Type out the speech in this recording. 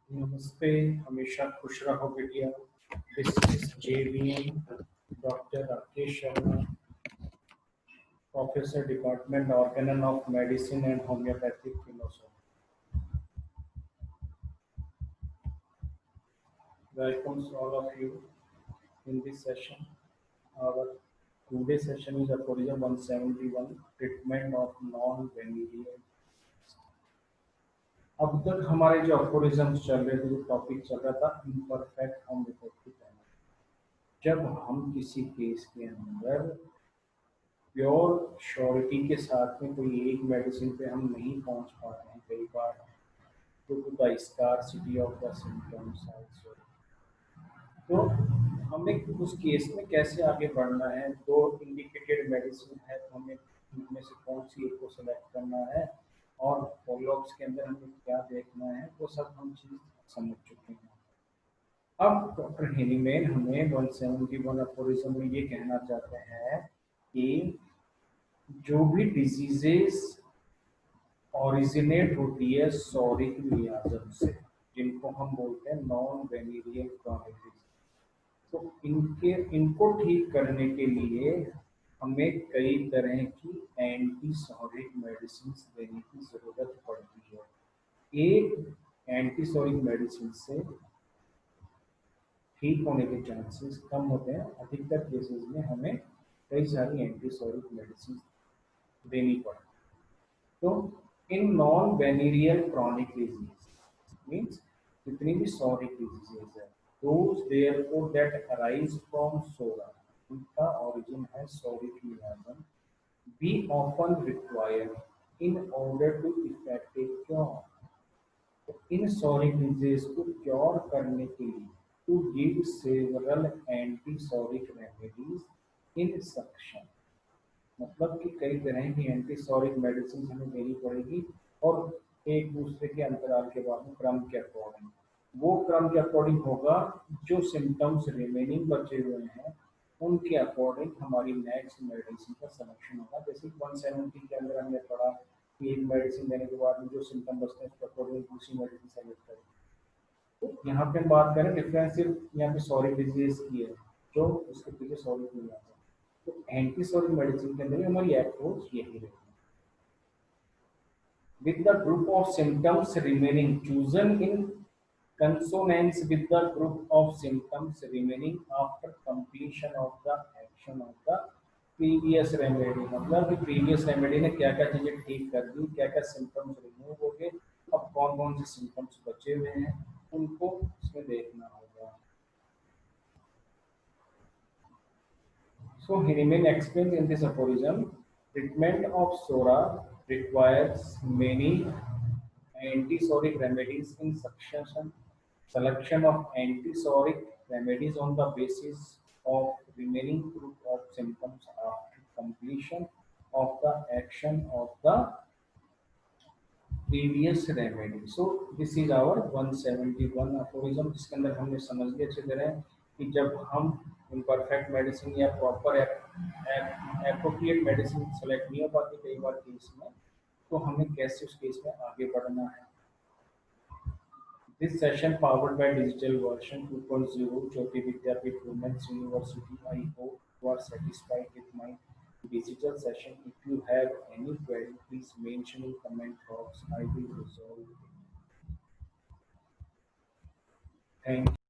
नमस्ते, हमेशा खुश रहो बिटिया। This is JVM, doctor Rakesh Sharma, professor department Organon of medicine and homeopathic philosophy. Welcomes all of you in this session. Our today's session is aphorism 171, treatment of non-venereal। अब तक हमारे जो अफोरिज्म्स चल रहे थे, जो टॉपिक चल रहा था इम्परफेक्ट होम्योपैथिक। जब हम किसी केस के अंदर प्योर श्योरिटी के साथ में कोई एक मेडिसिन पे हम नहीं पहुंच पा रहे हैं, कई बार तो the scarcity of the symptoms also, तो हमें उस केस में कैसे आगे बढ़ना है। दो इंडिकेटेड मेडिसिन है, तो हमें उनमें से कौन सी एक को सेलेक्ट करना है और फॉलोअप्स के अंदर हमें क्या देखना है, वो सब हम चीज़ समझ चुके हैं। अब डॉक्टर हेनीमैन हमें 171 अफोरिज्म में ये कहना चाहते हैं कि जो भी डिजीजेस ओरिजिनेट होती है सॉरिक मियाजम से, जिनको हम बोलते हैं नॉन वेनेरियल क्रॉनिक डिजीज, तो इनको ठीक करने के लिए हमें कई तरह की एंटी सॉरिक मेडिसिन देने की जरूरत पड़ती है। एक एंटी सॉरिक मेडिसिन से ठीक होने के चांसेस कम होते हैं, अधिकतर केसेस में हमें कई सारी एंटीसोरिक मेडिसिन देनी पड़ती है। तो इन non venereal chronic disease means जितनी भी सॉरिक डिजीजेज है, those therefore that arise from psora, उनका ओरिजिन है psoric miasm, we often require in order to effective cure. इन सॉरिक डिजीज को क्योर करने के लिए to give several antipsoric remedies in succession, मतलब कि कई तरह की एंटीसॉरिक मेडिसिन हमें देनी पड़ेगी और एक दूसरे के अंतराल के बाद में क्रम के अकॉर्डिंग, वो क्रम के अकॉर्डिंग होगा जो सिम्टम्स रिमेनिंग बचे हुए हैं उनके अकॉर्डिंग हमारी नेक्स्ट मेडिसिन का सिलेक्शन होगा। जैसे 170 के अंदर हमने पढ़ा कि एक मेडिसिन देने के बाद में जो सिम्टम बचते हैं उसके अकॉर्डिंग दूसरी मेडिसिन सेलेक्ट करें। तो यहाँ पे हम बात करें डिफरेंस सिर्फ यहाँ पे सॉरी डिजीज की है, जो उसके पीछे सॉरी नहीं आता, तो एंटी सॉरी मेडिसिन के अंदर हमारी अप्रोच यही रहेगी। With the group of symptoms remaining chosen in consonance with the group of symptoms remaining after completion of the action of the previous remedy, मतलब कि previous remedy ने क्या क्या चीजें ठीक कर दी, क्या क्या symptoms रिमूव हो गए, अब कौन कौन से symptoms बचे हुए हैं उनको इसमें देखना होगा। So Hindman explains in this aphorism, treatment of SORA requires many antisoric remedies in succession. Selection of antisoric remedies on the basis of remaining group of symptoms after completion of the action of the previous remedy. So this is our 171 aphorism, जिसके अंदर हमने समझ लिया अच्छी तरह कि जब हम इम्परफेक्ट मेडिसिन या प्रॉपर एप्रोप्रिएट मेडिसिन सेलेक्ट नहीं हो पाती कई बार केस में, तो हमें कैसे उस केस में आगे बढ़ना है। This session powered by digital version 2.0 Jyoti Vidyapeeth Women's University. I hope you are satisfied with my digital session. If you have any query, please mention in comment box. I will resolve it. Thank you.